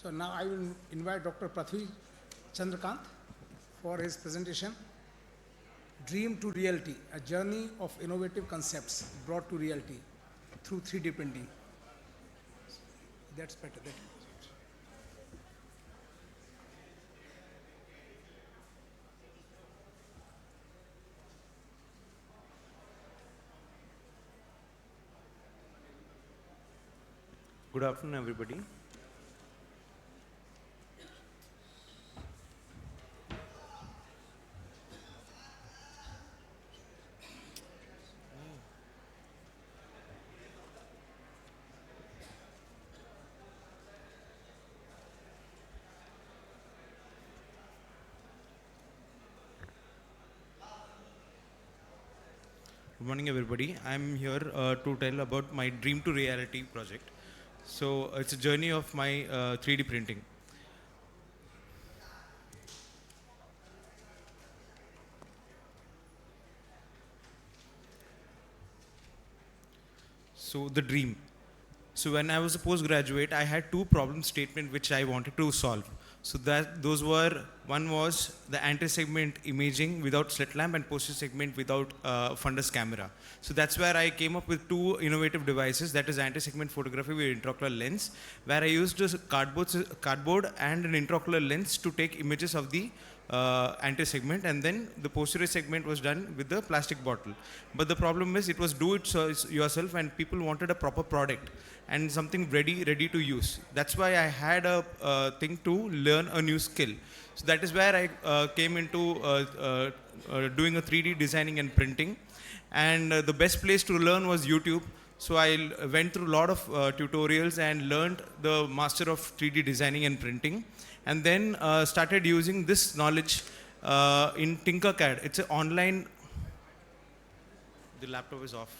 So now I will invite Dr. Prithvi Chandrakant for his presentation, Dream to Reality, a journey of innovative concepts brought to reality through 3D printing. That's better. Good afternoon, everybody. Good morning, everybody. I'm here to tell about my Dream to Reality project. So it's a journey of my 3D printing. So the dream. So when I was a postgraduate, I had two problem statements which I wanted to solve. So those were, one was the anti-segment imaging without slit lamp and posterior segment without fundus camera. So that's where I came up with two innovative devices, that is anti-segment photography with intraocular lens, where I used a cardboard and an intraocular lens to take images of the anti-segment, and then the posterior segment was done with the plastic bottle. But the problem is it was do it yourself, and people wanted a proper product and something ready to use. That's why I had a thing to learn a new skill. So that is where I came into doing a 3D designing and printing. And the best place to learn was YouTube. So I went through a lot of tutorials and learned the master of 3D designing and printing. And then started using this knowledge in Tinkercad. It's an online. The laptop is off.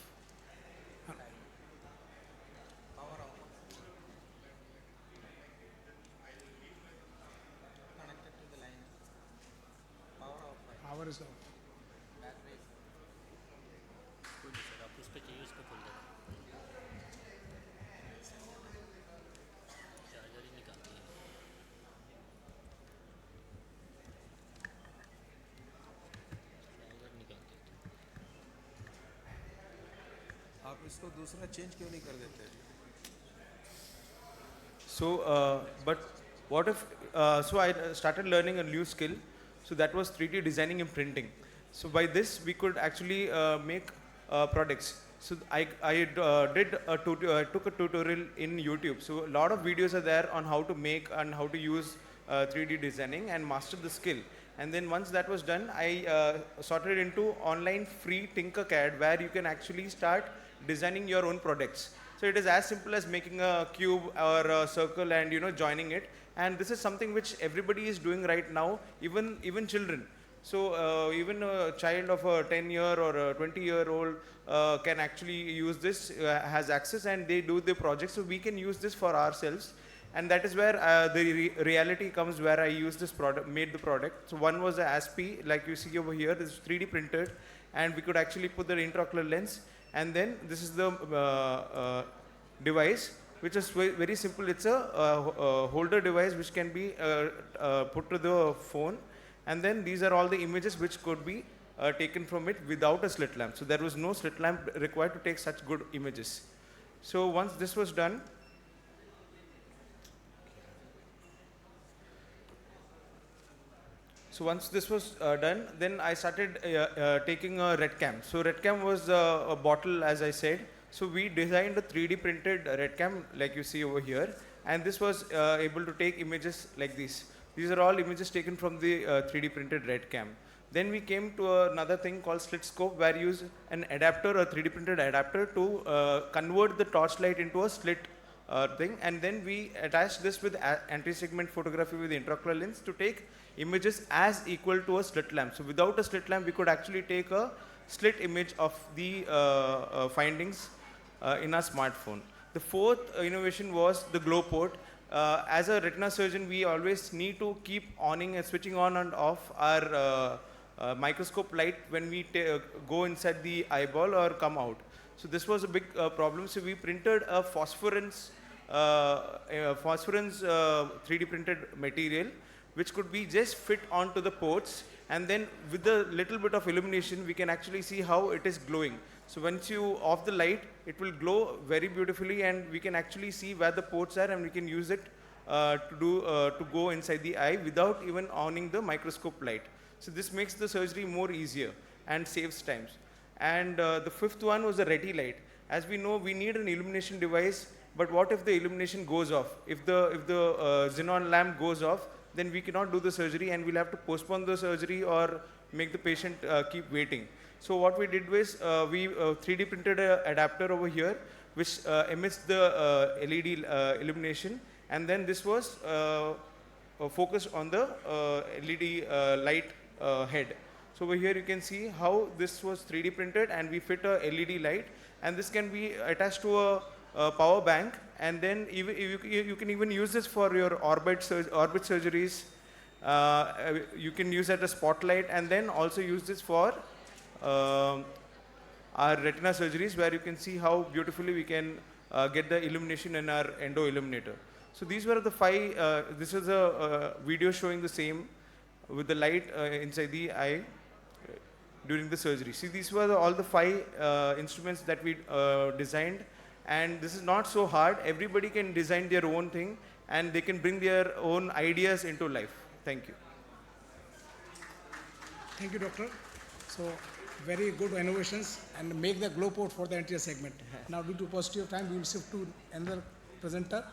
Power is off. आप इसको दूसरा change क्यों नहीं कर देते? So, but what if, so I started learning a new skill. So that was 3D designing and printing. So by this, we could actually make products. So I took a tutorial in YouTube. So a lot of videos are there on how to make and how to use 3D designing and master the skill. And then once that was done, I sorted into online free Tinkercad, where you can actually start designing your own products. So it is as simple as making a cube or a circle and joining it. And this is something which everybody is doing right now, even children. So even a child of a 10-year or a 20-year-old can actually use this, has access, and they do the project. So we can use this for ourselves. And that is where the reality comes, where I use this product, made the product. So one was the ASP, like you see over here, this is 3D printed, and we could actually put the intraocular lens. And then this is the device, which is very simple. It's a holder device which can be put to the phone. And then these are all the images which could be taken from it without a slit lamp. So there was no slit lamp required to take such good images. So once this was done, then I started taking a red cam. So red cam was a bottle, as I said. So we designed a 3D printed red cam, like you see over here. And this was able to take images like these. These are all images taken from the 3D printed red cam. Then we came to another thing called slit scope, where you use an adapter, a 3D printed adapter, to convert the torchlight into a slit thing. And then we attached this with anti-segment photography with intraocular lens to take images as equal to a slit lamp. So without a slit lamp, we could actually take a slit image of the findings in our smartphone. The fourth innovation was the glow port. As a retina surgeon, we always need to keep on and switching on and off our microscope light when we go inside the eyeball or come out. So this was a big problem. So we printed a phosphorus phosphorus 3D printed material, which could be just fit onto the ports, and then with a little bit of illumination, we can actually see how it is glowing. So once you off the light, it will glow very beautifully, and we can actually see where the ports are, and we can use it to go inside the eye without even owning the microscope light. So this makes the surgery more easier and saves times. And the fifth one was the ready light. As we know, we need an illumination device, but what if the illumination goes off? If the xenon lamp goes off, then we cannot do the surgery, and we'll have to postpone the surgery or make the patient keep waiting. So what we did was we 3D printed an adapter over here, which emits the LED illumination, and then this was focused on the LED light head. So over here you can see how this was 3D printed, and we fit a LED light, and this can be attached to a power bank, and then even, you can even use this for your orbit surgeries. You can use it as a spotlight, and then also use this for our retina surgeries, where you can see how beautifully we can get the illumination in our endo illuminator. So these were the 5, this is a video showing the same with the light inside the eye during the surgery. See, these were all the 5 instruments that we designed, and this is not so hard. Everybody can design their own thing, and they can bring their own ideas into life. Thank you. Thank you, doctor. So, very good innovations, and make the glow port for the anterior segment. Now, due to paucity of time, we will shift to another presenter.